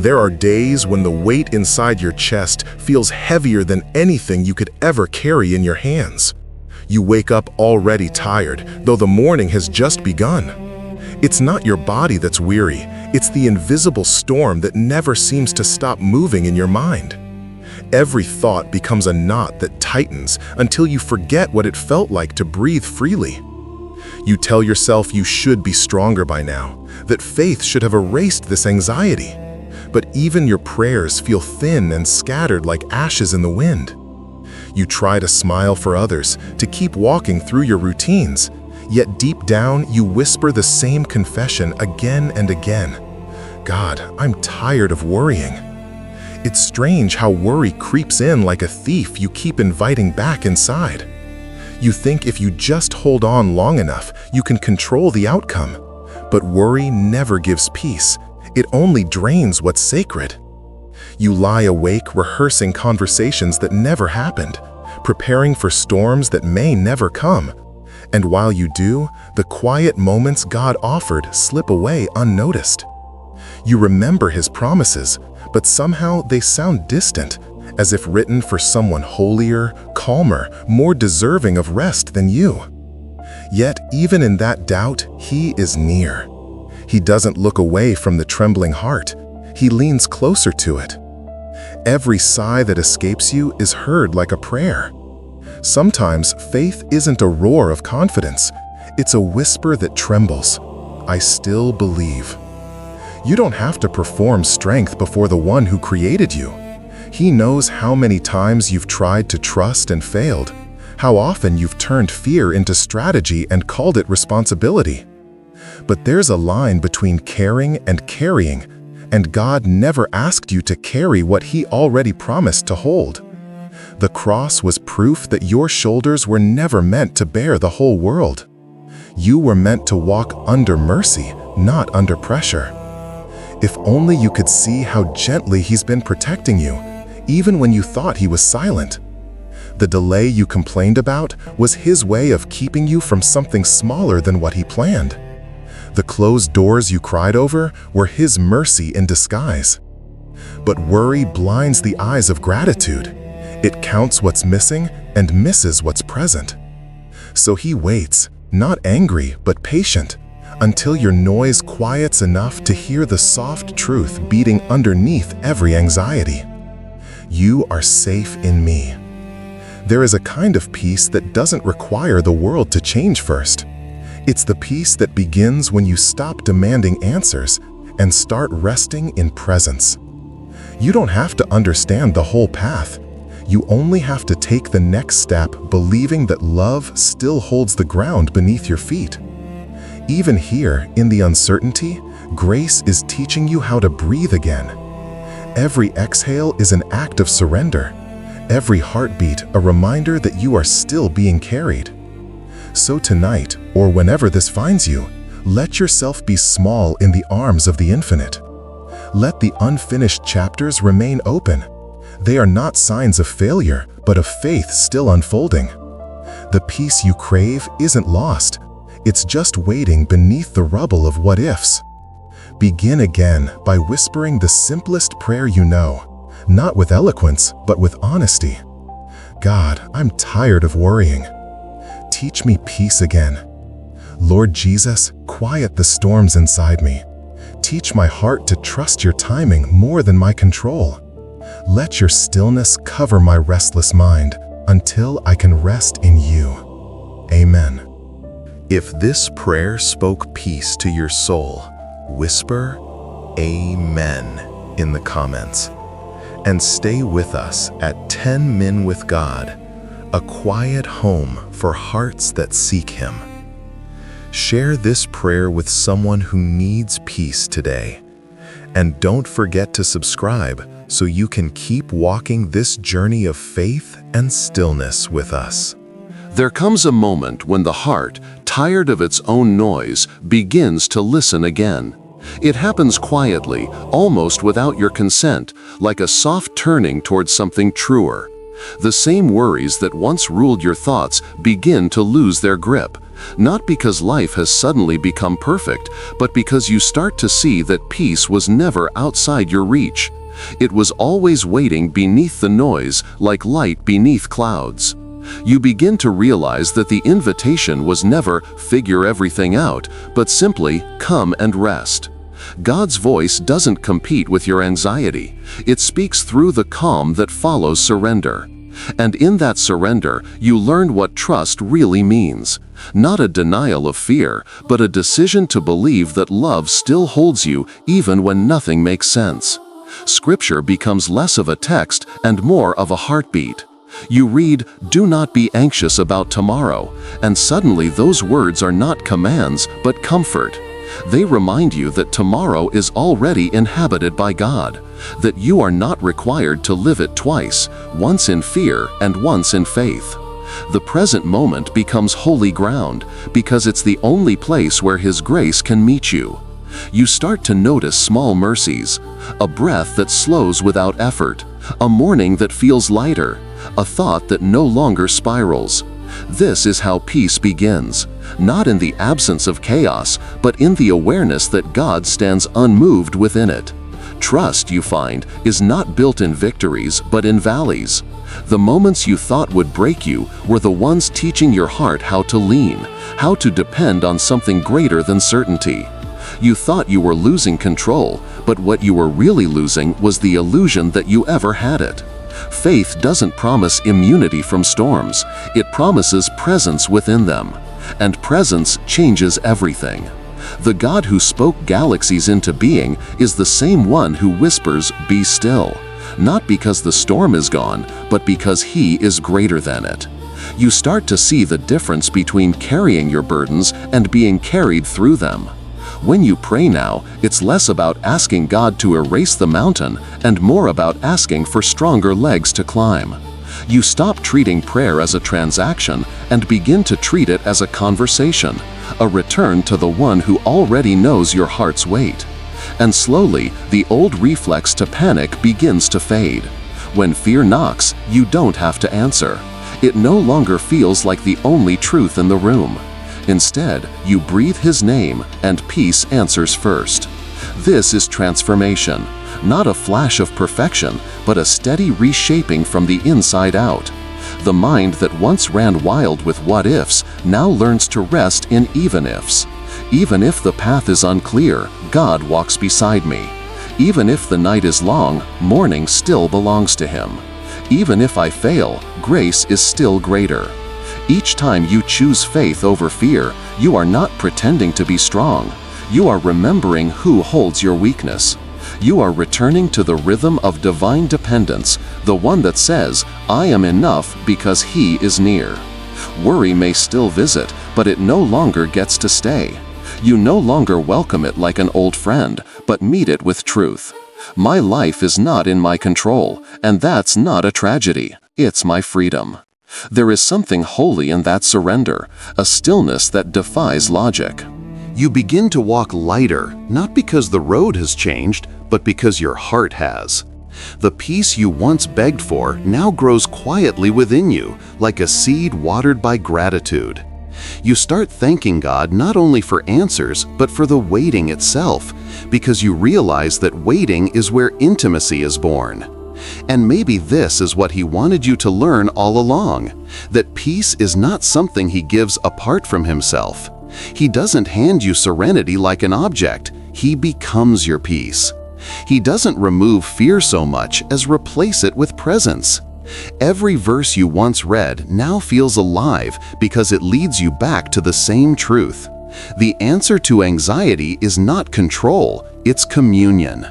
There are days when the weight inside your chest feels heavier than anything you could ever carry in your hands. You wake up already tired, though the morning has just begun. It's not your body that's weary, it's the invisible storm that never seems to stop moving in your mind. Every thought becomes a knot that tightens until you forget what it felt like to breathe freely. You tell yourself you should be stronger by now, that faith should have erased this anxiety. But even your prayers feel thin and scattered like ashes in the wind. You try to smile for others, to keep walking through your routines, yet deep down you whisper the same confession again and again. God, I'm tired of worrying. It's strange how worry creeps in like a thief you keep inviting back inside. You think if you just hold on long enough, you can control the outcome. But worry never gives peace. It only drains what's sacred. You lie awake rehearsing conversations that never happened, preparing for storms that may never come. And while you do, the quiet moments God offered slip away unnoticed. You remember His promises, but somehow they sound distant, as if written for someone holier, calmer, more deserving of rest than you. Yet, even in that doubt, He is near. He doesn't look away from the trembling heart. He leans closer to it. Every sigh that escapes you is heard like a prayer. Sometimes faith isn't a roar of confidence. It's a whisper that trembles. I still believe. You don't have to perform strength before the one who created you. He knows how many times you've tried to trust and failed, how often you've turned fear into strategy and called it responsibility. But there's a line between caring and carrying, and God never asked you to carry what He already promised to hold. The cross was proof that your shoulders were never meant to bear the whole world. You were meant to walk under mercy, not under pressure. If only you could see how gently He's been protecting you, even when you thought He was silent. The delay you complained about was His way of keeping you from something smaller than what He planned. The closed doors you cried over were His mercy in disguise. But worry blinds the eyes of gratitude. It counts what's missing and misses what's present. So He waits, not angry but patient, until your noise quiets enough to hear the soft truth beating underneath every anxiety. You are safe in me. There is a kind of peace that doesn't require the world to change first. It's the peace that begins when you stop demanding answers and start resting in presence. You don't have to understand the whole path. You only have to take the next step believing that love still holds the ground beneath your feet. Even here, in the uncertainty, grace is teaching you how to breathe again. Every exhale is an act of surrender. Every heartbeat a reminder that you are still being carried. So tonight, or whenever this finds you, let yourself be small in the arms of the infinite. Let the unfinished chapters remain open. They are not signs of failure, but of faith still unfolding. The peace you crave isn't lost. It's just waiting beneath the rubble of what-ifs. Begin again by whispering the simplest prayer you know, not with eloquence, but with honesty. God, I'm tired of worrying. Teach me peace again. Lord Jesus, quiet the storms inside me. Teach my heart to trust your timing more than my control. Let your stillness cover my restless mind until I can rest in you. Amen. If this prayer spoke peace to your soul, whisper Amen in the comments. And stay with us at 10 Min with God, a quiet home for hearts that seek Him. Share this prayer with someone who needs peace today. And don't forget to subscribe so you can keep walking this journey of faith and stillness with us. There comes a moment when the heart, tired of its own noise, begins to listen again. It happens quietly, almost without your consent, like a soft turning towards something truer. The same worries that once ruled your thoughts begin to lose their grip. Not because life has suddenly become perfect, but because you start to see that peace was never outside your reach. It was always waiting beneath the noise, like light beneath clouds. You begin to realize that the invitation was never "figure everything out," but simply "come and rest." God's voice doesn't compete with your anxiety. It speaks through the calm that follows surrender. And in that surrender, you learn what trust really means. Not a denial of fear, but a decision to believe that love still holds you even when nothing makes sense. Scripture becomes less of a text and more of a heartbeat. You read, "Do not be anxious about tomorrow," and suddenly those words are not commands, but comfort. They remind you that tomorrow is already inhabited by God, that you are not required to live it twice, once in fear and once in faith. The present moment becomes holy ground because it's the only place where His grace can meet you. You start to notice small mercies, a breath that slows without effort, a morning that feels lighter, a thought that no longer spirals. This is how peace begins, not in the absence of chaos, but in the awareness that God stands unmoved within it. Trust, you find, is not built in victories, but in valleys. The moments you thought would break you were the ones teaching your heart how to lean, how to depend on something greater than certainty. You thought you were losing control, but what you were really losing was the illusion that you ever had it. Faith doesn't promise immunity from storms, it promises presence within them. And presence changes everything. The God who spoke galaxies into being is the same one who whispers, "Be still," not because the storm is gone, but because He is greater than it. You start to see the difference between carrying your burdens and being carried through them. When you pray now, it's less about asking God to erase the mountain and more about asking for stronger legs to climb. You stop treating prayer as a transaction and begin to treat it as a conversation, a return to the one who already knows your heart's weight. And slowly, the old reflex to panic begins to fade. When fear knocks, you don't have to answer. It no longer feels like the only truth in the room. Instead, you breathe His name, and peace answers first. This is transformation, not a flash of perfection, but a steady reshaping from the inside out. The mind that once ran wild with what-ifs now learns to rest in even-ifs. Even if the path is unclear, God walks beside me. Even if the night is long, morning still belongs to Him. Even if I fail, grace is still greater. Each time you choose faith over fear, you are not pretending to be strong. You are remembering who holds your weakness. You are returning to the rhythm of divine dependence, the one that says, "I am enough because He is near." Worry may still visit, but it no longer gets to stay. You no longer welcome it like an old friend, but meet it with truth. My life is not in my control, and that's not a tragedy. It's my freedom. There is something holy in that surrender, a stillness that defies logic. You begin to walk lighter, not because the road has changed, but because your heart has. The peace you once begged for now grows quietly within you, like a seed watered by gratitude. You start thanking God not only for answers, but for the waiting itself, because you realize that waiting is where intimacy is born. And maybe this is what He wanted you to learn all along, that peace is not something He gives apart from Himself. He doesn't hand you serenity like an object, He becomes your peace. He doesn't remove fear so much as replace it with presence. Every verse you once read now feels alive because it leads you back to the same truth. The answer to anxiety is not control, it's communion.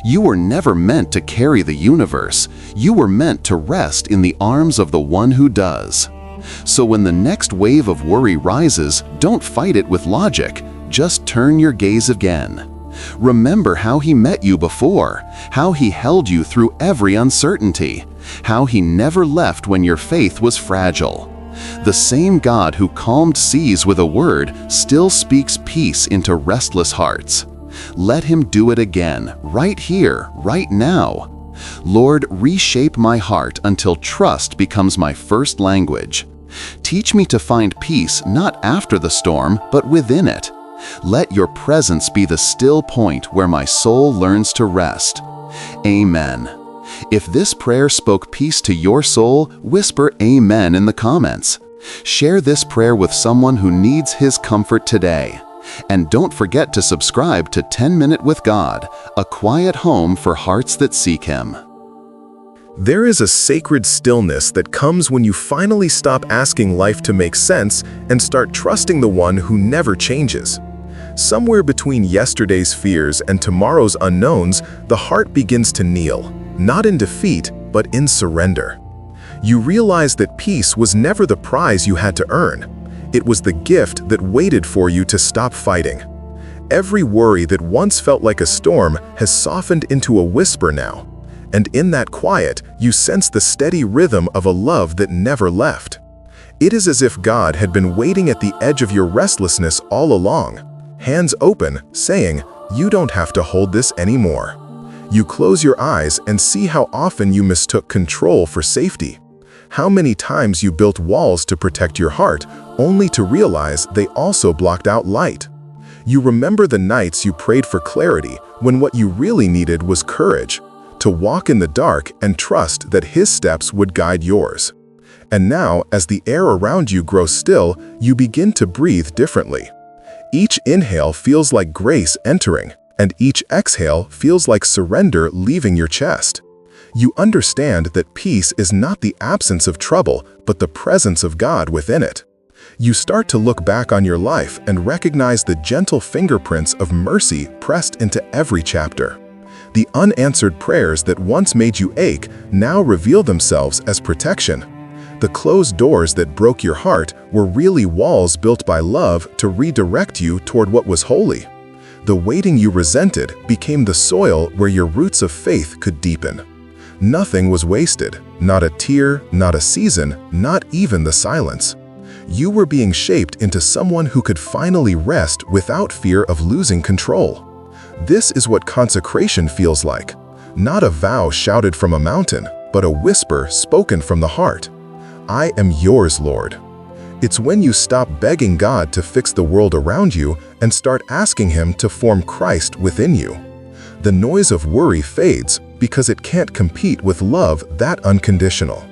You were never meant to carry the universe. You were meant to rest in the arms of the one who does. So when the next wave of worry rises, don't fight it with logic. Just turn your gaze again. Remember how He met you before, how He held you through every uncertainty, how He never left when your faith was fragile. The same God who calmed seas with a word still speaks peace into restless hearts. Let Him do it again, right here, right now. Lord, reshape my heart until trust becomes my first language. Teach me to find peace not after the storm, but within it. Let your presence be the still point where my soul learns to rest. Amen. If this prayer spoke peace to your soul, whisper Amen in the comments. Share this prayer with someone who needs his comfort today. And don't forget to subscribe to 10 Minute with God, a quiet home for hearts that seek Him. There is a sacred stillness that comes when you finally stop asking life to make sense and start trusting the one who never changes. Somewhere between yesterday's fears and tomorrow's unknowns, the heart begins to kneel, not in defeat, but in surrender. You realize that peace was never the prize you had to earn. It was the gift that waited for you to stop fighting. Every worry that once felt like a storm has softened into a whisper now. And in that quiet, you sense the steady rhythm of a love that never left. It is as if God had been waiting at the edge of your restlessness all along, hands open, saying, "You don't have to hold this anymore." You close your eyes and see how often you mistook control for safety. How many times you built walls to protect your heart, only to realize they also blocked out light. You remember the nights you prayed for clarity when what you really needed was courage, to walk in the dark and trust that His steps would guide yours. And now, as the air around you grows still, you begin to breathe differently. Each inhale feels like grace entering, and each exhale feels like surrender leaving your chest. You understand that peace is not the absence of trouble, but the presence of God within it. You start to look back on your life and recognize the gentle fingerprints of mercy pressed into every chapter. The unanswered prayers that once made you ache now reveal themselves as protection. The closed doors that broke your heart were really walls built by love to redirect you toward what was holy. The waiting you resented became the soil where your roots of faith could deepen. Nothing was wasted, not a tear, not a season, not even the silence. You were being shaped into someone who could finally rest without fear of losing control. This is what consecration feels like. Not a vow shouted from a mountain, but a whisper spoken from the heart. I am yours, Lord. It's when you stop begging God to fix the world around you and start asking Him to form Christ within you. The noise of worry fades because it can't compete with love that unconditional.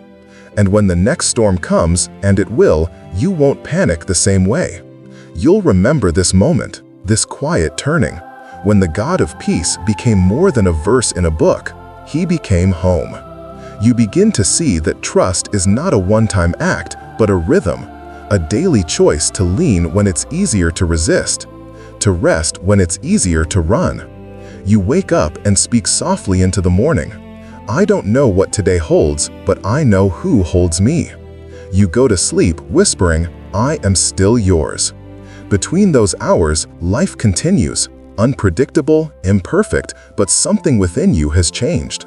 And when the next storm comes, and it will, you won't panic the same way. You'll remember this moment, this quiet turning, when the God of peace became more than a verse in a book. He became home. You begin to see that trust is not a one-time act, but a rhythm, a daily choice to lean when it's easier to resist, to rest when it's easier to run. You wake up and speak softly into the morning. I don't know what today holds, but I know who holds me. You go to sleep whispering, I am still yours. Between those hours, life continues, unpredictable, imperfect, but something within you has changed.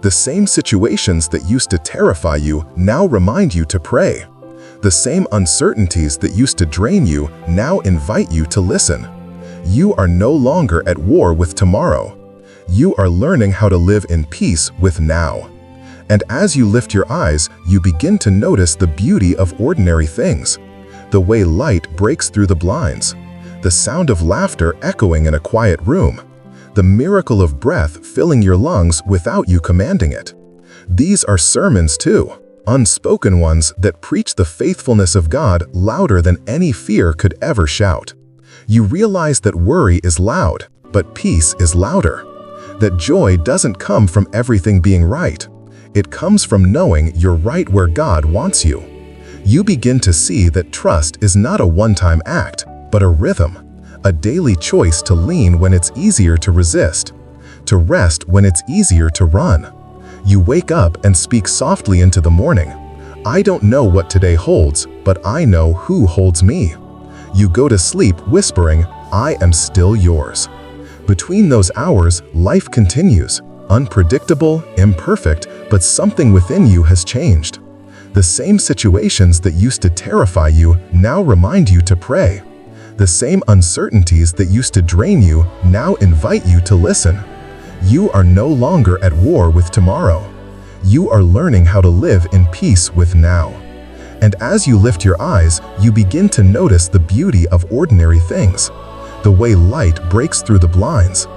The same situations that used to terrify you now remind you to pray. The same uncertainties that used to drain you now invite you to listen. You are no longer at war with tomorrow. You are learning how to live in peace with now. And as you lift your eyes, you begin to notice the beauty of ordinary things. The way light breaks through the blinds. The sound of laughter echoing in a quiet room. The miracle of breath filling your lungs without you commanding it. These are sermons too, unspoken ones that preach the faithfulness of God louder than any fear could ever shout. You realize that worry is loud, but peace is louder. That joy doesn't come from everything being right. It comes from knowing you're right where God wants you. You begin to see that trust is not a one-time act, but a rhythm, a daily choice to lean when it's easier to resist, to rest when it's easier to run. You wake up and speak softly into the morning. I don't know what today holds, but I know who holds me. You go to sleep whispering, I am still yours. Between those hours, life continues, unpredictable, imperfect, but something within you has changed. The same situations that used to terrify you now remind you to pray. The same uncertainties that used to drain you now invite you to listen. You are no longer at war with tomorrow. You are learning how to live in peace with now. And as you lift your eyes, you begin to notice the beauty of ordinary things. The way light breaks through the blinds,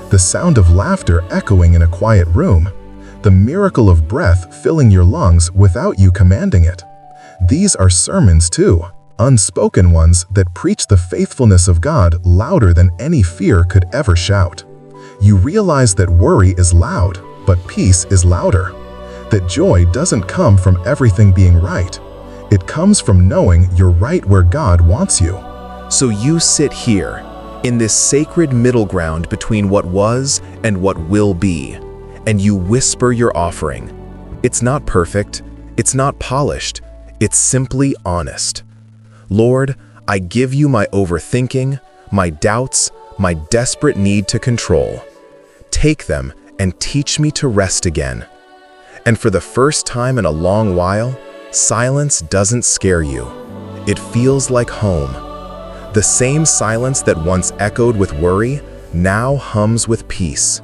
the sound of laughter echoing in a quiet room, the miracle of breath filling your lungs without you commanding it. These are sermons too, unspoken ones that preach the faithfulness of God louder than any fear could ever shout. You realize that worry is loud, but peace is louder. That joy doesn't come from everything being right. It comes from knowing you're right where God wants you. So you sit here, in this sacred middle ground between what was and what will be, and you whisper your offering. It's not perfect, it's not polished, it's simply honest. Lord, I give you my overthinking, my doubts, my desperate need to control. Take them and teach me to rest again. And for the first time in a long while, silence doesn't scare you. It feels like home. The same silence that once echoed with worry now hums with peace.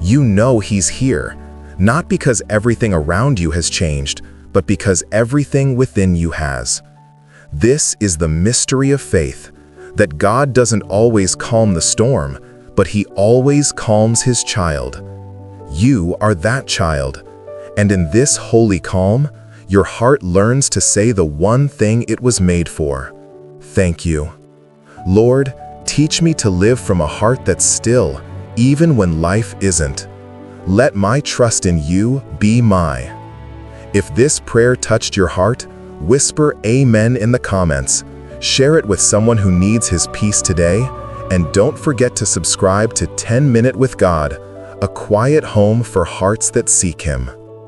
You know He's here, not because everything around you has changed, but because everything within you has. This is the mystery of faith, that God doesn't always calm the storm, but He always calms His child. You are that child, and in this holy calm, your heart learns to say the one thing it was made for: thank you. Lord, teach me to live from a heart that's still, even when life isn't. Let my trust in you be my. If this prayer touched your heart, whisper Amen in the comments. Share it with someone who needs His peace today, and don't forget to subscribe to 10 Minute with God, a quiet home for hearts that seek Him.